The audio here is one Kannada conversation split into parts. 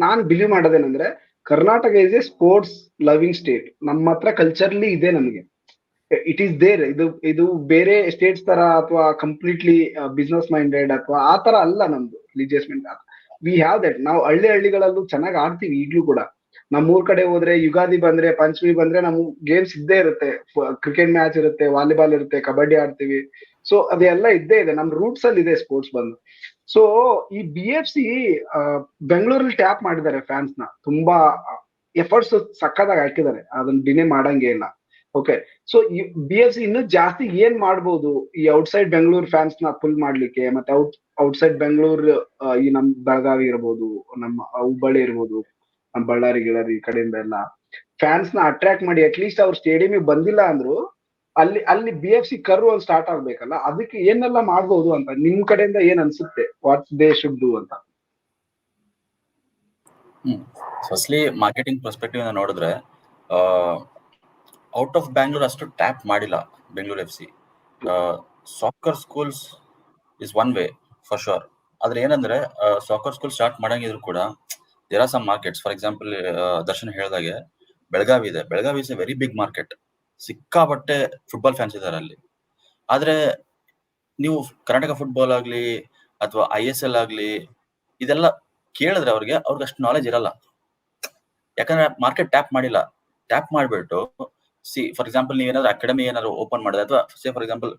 ನಾನ್ ಬಿಲೀವ್ ಮಾಡೋದೇನಂದ್ರೆ Karnataka is a sports loving state. ನಮ್ಮ ಹತ್ರ ಕಲ್ಚರ್ಲಿ ಇದೆ ನಮಗೆ. It is there. ಇದು ಬೇರೆ ಸ್ಟೇಟ್ಸ್ ತರ ಅಥವಾ ಕಂಪ್ಲೀಟ್ಲಿ ಬಿಸ್ನೆಸ್ ಮೈಂಡೆಡ್ ಅಥವಾ ಆ ತರ ಅಲ್ಲ ನಮ್ದು religious mind. We have that. ನಾವು ಹಳ್ಳಿಗಳಲ್ಲೂ ಚೆನ್ನಾಗಿ ಆಡ್ತೀವಿ ಈಗ್ಲೂ ಕೂಡ. ನಮ್ಮೂರ್ ಕಡೆ ಹೋದ್ರೆ ಯುಗಾದಿ ಬಂದ್ರೆ ಪಂಚಮಿ ಬಂದ್ರೆ ನಮ್ ಗೇಮ್ಸ್ ಇದ್ದೇ ಇರುತ್ತೆ. ಕ್ರಿಕೆಟ್ ಮ್ಯಾಚ್ ಇರುತ್ತೆ, ವಾಲಿಬಾಲ್ ಇರುತ್ತೆ, ಕಬಡ್ಡಿ ಆಡ್ತೀವಿ. ಸೊ ಅದೆಲ್ಲ ಇದ್ದೇ ಇದೆ. ನಮ್ ರೂಟ್ಸ್ ಅಲ್ಲಿ ಇದೆ ಸ್ಪೋರ್ಟ್ಸ್ ಬಂದು. ಸೊ ಈ BFC ಬೆಂಗಳೂರಲ್ಲಿ ಟ್ಯಾಪ್ ಮಾಡಿದ್ದಾರೆ ಫ್ಯಾನ್ಸ್ ನ. ತುಂಬಾ ಎಫರ್ಟ್ಸ್ ಸಕ್ಕತ್ತಾಗಿ ಹಾಕಿದ್ದಾರೆ, ಅದನ್ನ ಡಿನೇ ಮಾಡಂಗೆ ಇಲ್ಲ. ಓಕೆ, ಸೊ ಈ BFC ಇನ್ನೂ ಜಾಸ್ತಿ ಏನ್ ಮಾಡ್ಬೋದು ಈ ಔಟ್ಸೈಡ್ ಬೆಂಗಳೂರು ಫ್ಯಾನ್ಸ್ ನ ಪುಲ್ ಮಾಡ್ಲಿಕ್ಕೆ, ಮತ್ತೆ ಔಟ್ಸೈಡ್ ಬೆಂಗಳೂರು ಈ ನಮ್ ಬೆಳಗಾವಿ ಇರ್ಬೋದು, ನಮ್ಮ ಹುಬ್ಬಳ್ಳಿ ಇರ್ಬೋದು, ನಮ್ಮ ಬಳ್ಳಾರಿ ಗಿಳಾರಿ ಈ ಕಡೆಯಿಂದ ಎಲ್ಲ ಫ್ಯಾನ್ಸ್ ನ ಅಟ್ರಾಕ್ಟ್ ಮಾಡಿ ಅಟ್ಲೀಸ್ಟ್ ಅವ್ರ ಸ್ಟೇಡಿಯಂ ಬಂದಿಲ್ಲ ಅಂದ್ರು ಅಲ್ಲಿ BFC ಕರ್ವ್ ಒಂದು ಸ್ಟಾರ್ಟ್ ಆಗ್ಬೇಕಲ್ಲ. ಅದಕ್ಕೆ ಏನೆಲ್ಲ ಮಾಡ್ಬೋದು ಅಂತ ನಿಮ್ ಕಡೆಯಿಂದ ಏನ್ ಅನ್ಸುತ್ತೆ, ವಾಟ್ ದೇ ಶುಡ್ ಡೂ ಅಂತ? ಫಸ್ಟ್ಲಿ ಮಾರ್ಕೆಟಿಂಗ್ ಪರ್ಸ್ಪೆಕ್ಟಿವ್ ನೋಡಿದ್ರೆ ಔಟ್ ಆಫ್ ಬ್ಯಾಂಗ್ಳೂರ್ ಅಷ್ಟು ಟ್ಯಾಪ್ ಮಾಡಿಲ್ಲ Bengaluru FC. Soccer schools is one way for sure. ಆದ್ರೆ ಏನಂದ್ರೆ ಸಾಕರ್ ಸ್ಕೂಲ್ ಸ್ಟಾರ್ಟ್ ಮಾಡಂಗಿದ್ರು ಕೂಡ there are some markets. For example Darshan ಹೇಳ್ದಾಗೆ ಬೆಳಗಾವಿ ಇದೆ. Belagavi is a very big market. ಸಿಕ್ಕಾಪಟ್ಟೆ ಫುಟ್ಬಾಲ್ ಫ್ಯಾನ್ಸ್ ಇದಾರೆ ಅಲ್ಲಿ. ಆದ್ರೆ ನೀವು ಕರ್ನಾಟಕ ಫುಟ್ಬಾಲ್ ಆಗ್ಲಿ ಅಥವಾ ISL ಆಗ್ಲಿ ಇದೆಲ್ಲ ಕೇಳಿದ್ರೆ ಅವ್ರಿಗೆ ಅಷ್ಟು ನಾಲೆಜ್ ಇರಲ್ಲ. ಯಾಕಂದ್ರೆ ಮಾರ್ಕೆಟ್ ಟ್ಯಾಪ್ ಮಾಡಿಲ್ಲ. ಟ್ಯಾಪ್ ಮಾಡ್ಬಿಟ್ಟು ಫಾರ್ ಎಕ್ಸಾಂಪಲ್ ನೀವೇನಾದ್ರು ಅಕಾಡೆಮಿ ಏನಾದ್ರು ಓಪನ್ ಮಾಡಿದ್ರೆ ಅಥವಾ ಫಾರ್ ಎಕ್ಸಾಂಪಲ್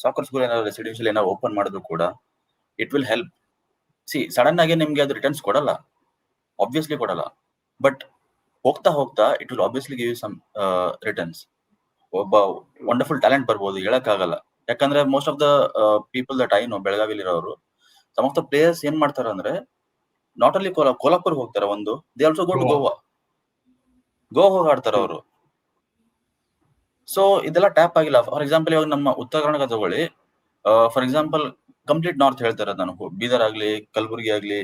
ಸಾಕರ್ ಸ್ಕೂಲ್ ಏನಾದ್ರು ರೆಸಿಡೆನ್ಷಿಯಲ್ ಏನಾದ್ರು ಓಪನ್ ಮಾಡಿದ್ರು ಕೂಡ ಇಟ್ ವಿಲ್ ಹೆಲ್ಪ್. ಸಡನ್ ಆಗಿ ನಿಮ್ಗೆ ಅದು ರಿಟರ್ನ್ಸ್ ಕೊಡಲ್ಲ, ಆಬ್ವಿಯಸ್ಲಿ ಕೊಡಲ್ಲ. ಬಟ್ ಹೋಗ್ತಾ ಹೋಗ್ತಾ it will obviously give you some returns. ಒಬ್ಬ ವಂಡರ್ಫುಲ್ ಟ್ಯಾಲೆಂಟ್ ಬರ್ಬೋದು, ಹೇಳಕ್ಕಾಗಲ್ಲ. ಯಾಕಂದ್ರೆ most of the people that I know ಬೆಳಗಾವಿಲಿ ಇರೋರು, ಸಮ್ ಆಫ್ ದ ಪ್ಲೇಯರ್ಸ್ ಏನ್ ಮಾಡ್ತಾರೆ ಅಂದ್ರೆ ನಾಟ್ ಓನ್ಲಿ ಕೋಲಾಪುರ್ ಹೋಗ್ತಾರೆ, ಒಂದು they also go to Goa ಹೋಗಿ ಆಡ್ತಾರೆ ಅವರು. ಸೊ ಇದೆಲ್ಲ ಟ್ಯಾಪ್ ಆಗಿಲ್ಲ. ಫಾರ್ ಎಕ್ಸಾಂಪಲ್ ಇವಾಗ ನಮ್ಮ ಉತ್ತರ ಕರ್ನಾಟಕ ತಗೊಳ್ಳಿ. ಫಾರ್ ಎಕ್ಸಾಂಪಲ್ ಕಂಪ್ಲೀಟ್ ನಾರ್ತ್ ಹೇಳ್ತಾರೆ ನಾನು, ಬೀದರ್ ಆಗ್ಲಿ, ಕಲಬುರಗಿ ಆಗ್ಲಿ,